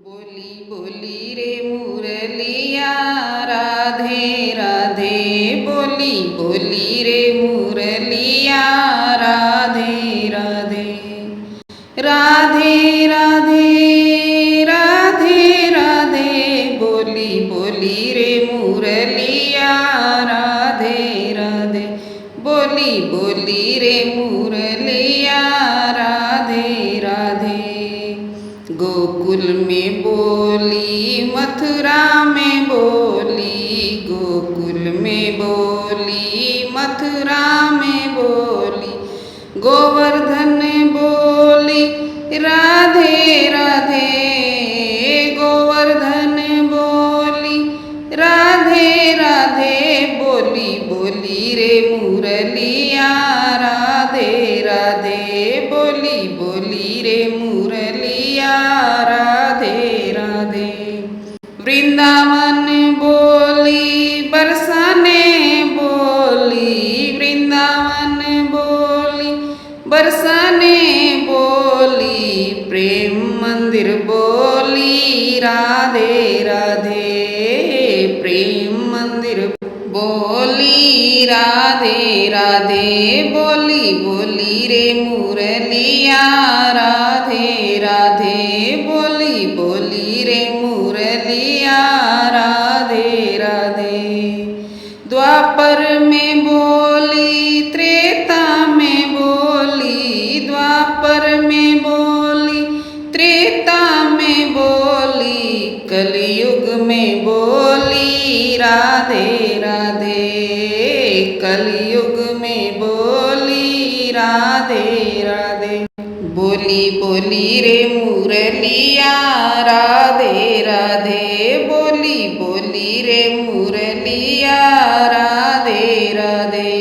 बोली बोली रे मुरलिया राधे राधे। बोली बोली रे मुरलिया राधे राधे। राधे राधे राधे राधे। बोली बोली रे मुरलिया राधे राधे। बोली बोली रे मुरलिया राधे राधे। गोकुल में बोली मथुरा में बोली, गोकुल में बोली मथुरा में बोली। गोवर्धन बोली राधे राधे। गोवर्धन बोली राधे राधे। बोली बोली रे मुरलिया राधे राधे। बोली बोली रे मुरलिया राधे राधे। वृंदावन बोली बरसाने बोली, वृंदावन बोली बरसाने बोली। प्रेम मंदिर बोली राधे राधे। प्रेम मंदिर बोली राधे राधे। बोली बोली रे मुरलिया राधे राधे। बोली बोली रे मुरलिया राधे राधे। द्वापर में बोली त्रेता में बोली, द्वापर में बोली त्रेता में बोली। कलयुग में बोली राधे राधे। कलयुग में बोली राधे राधे। बोली बोली रे मुरलिया राधे राधे। बोली बोली रे मुरलिया राधे राधे।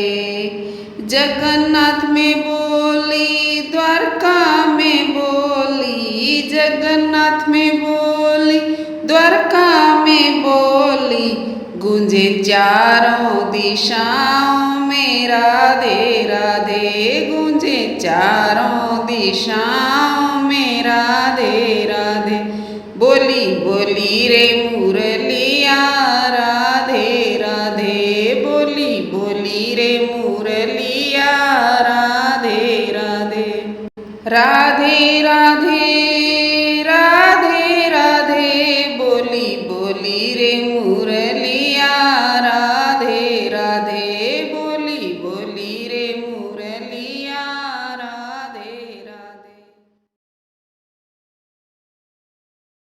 जगन्नाथ में बोली द्वारका में बोली, जगन्नाथ में बोली द्वारका में बोली। गूंजे चारों दिशाओं में राधे राधे। गूंजे चारों दिशाओं में राधे राधे। बोली बोली रे मुरलिया राधे राधे। बोली बोली रे मुरलिया राधे राधे। राधे राधे